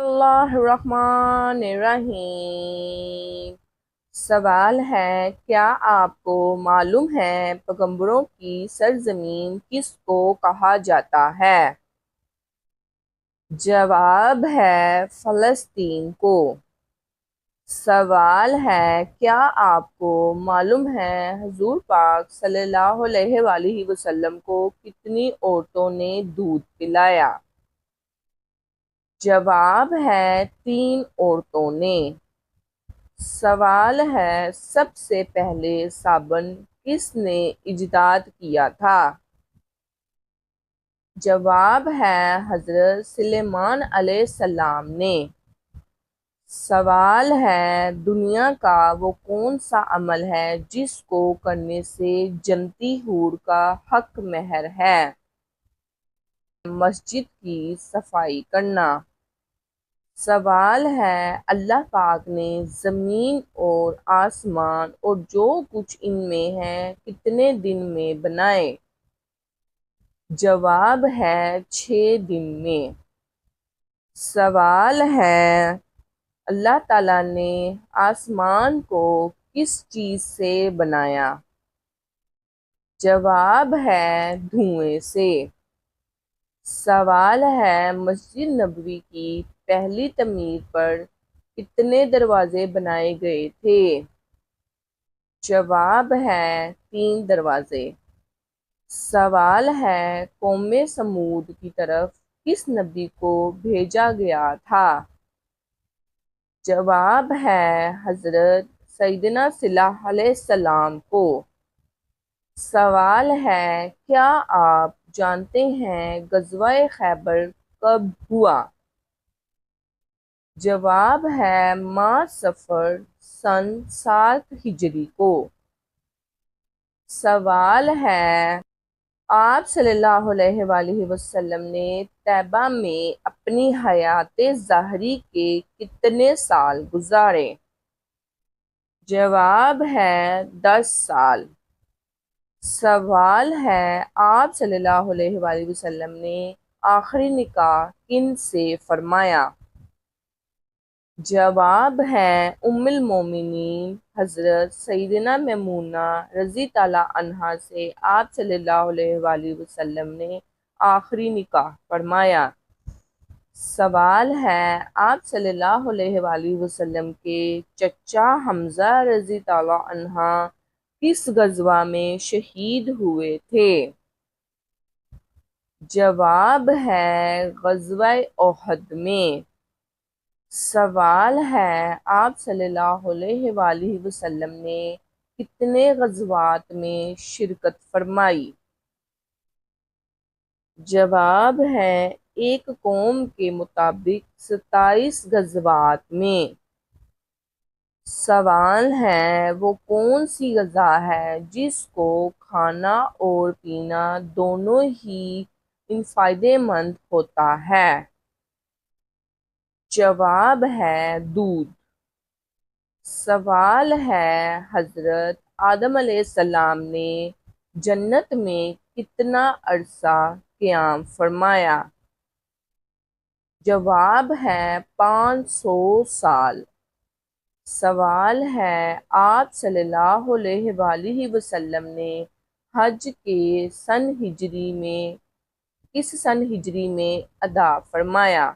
اللہ الرحمن الرحیم۔ سوال ہے، کیا آپ کو معلوم ہے پیغمبروں کی سرزمین کس کو کہا جاتا ہے؟ جواب ہے فلسطین کو۔ سوال ہے، کیا آپ کو معلوم ہے حضور پاک صلی اللہ علیہ وآلہ وسلم کو کتنی عورتوں نے دودھ پلایا؟ جواب ہے 3 عورتوں نے۔ سوال ہے، سب سے پہلے صابن کس نے ایجاد کیا تھا؟ جواب ہے حضرت سلیمان علیہ السلام نے۔ سوال ہے، دنیا کا وہ کون سا عمل ہے جس کو کرنے سے جنتی حور کا حق مہر ہے؟ مسجد کی صفائی کرنا۔ سوال ہے، اللہ پاک نے زمین اور آسمان اور جو کچھ ان میں ہے کتنے دن میں بنائے؟ جواب ہے 6 دن میں۔ سوال ہے، اللہ تعالیٰ نے آسمان کو کس چیز سے بنایا؟ جواب ہے دھوئیں سے۔ سوال ہے، مسجد نبوی کی پہلی تعمیر پر کتنے دروازے بنائے گئے تھے؟ جواب ہے 3 دروازے۔ سوال ہے، قوم سمود کی طرف کس نبی کو بھیجا گیا تھا؟ جواب ہے حضرت سیدنا صالح علیہ السلام کو۔ سوال ہے، کیا آپ جانتے ہیں غزوہ خیبر کب ہوا؟ جواب ہے ماہ صفر سن 7 ہجری کو۔ سوال ہے، آپ صلی اللہ علیہ وآلہ وسلم نے طیبہ میں اپنی حیات ظاہری کے کتنے سال گزارے؟ جواب ہے 10 سال۔ سوال ہے، آپ صلی اللہ علیہ وآلہ وسلم نے آخری نکاح کن سے فرمایا؟ جواب ہے ام المومنین حضرت سیدنا میمونہ رضی اللہ عنہا سے آپ صلی اللہ علیہ وآلہ وسلم نے آخری نکاح فرمایا۔ سوال ہے، آپ صلی اللہ علیہ وآلہ وسلم کے چچا حمزہ رضی اللہ عنہ کس غزوہ میں شہید ہوئے تھے؟ جواب ہے غزوہ احد میں۔ سوال ہے، آپ صلی اللہ علیہ وآلہ وسلم نے کتنے غزوات میں شرکت فرمائی؟ جواب ہے ایک قوم کے مطابق 27 غزوات میں۔ سوال ہے، وہ کون سی غذا ہے جس کو کھانا اور پینا دونوں ہی فائدہ مند ہوتا ہے؟ جواب ہے دودھ۔ سوال ہے، حضرت آدم علیہ السلام نے جنت میں کتنا عرصہ قیام فرمایا؟ جواب ہے 500 سال۔ سوال ہے، آپ صلی اللہ علیہ وآلہ وسلم نے حج کے کس سن ہجری میں ادا فرمایا؟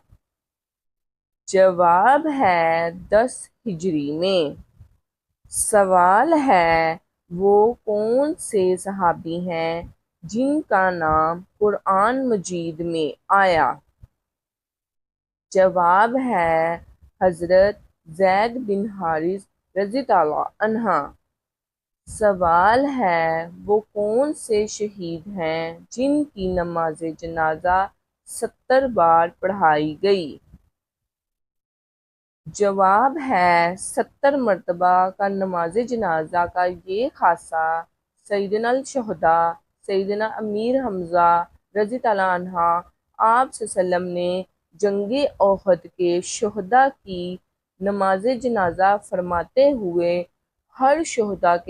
جواب ہے 10 ہجری میں۔ سوال ہے، وہ کون سے صحابی ہیں جن کا نام قرآن مجید میں آیا؟ جواب ہے حضرت زید بن حارث رضی اللہ عنہ۔ سوال ہے، وہ کون سے شہید ہیں جن کی نماز جنازہ 70 بار پڑھائی گئی؟ جواب ہے 70 مرتبہ کا نماز جنازہ کا یہ خاصہ سیدنا الشہداء سیدنا امیر حمزہ رضی اللہ عنہ آپ صلی اللہ علیہ وسلم نے جنگ احد کے شہداء کی نماز جنازہ فرماتے ہوئے ہر شہداء کے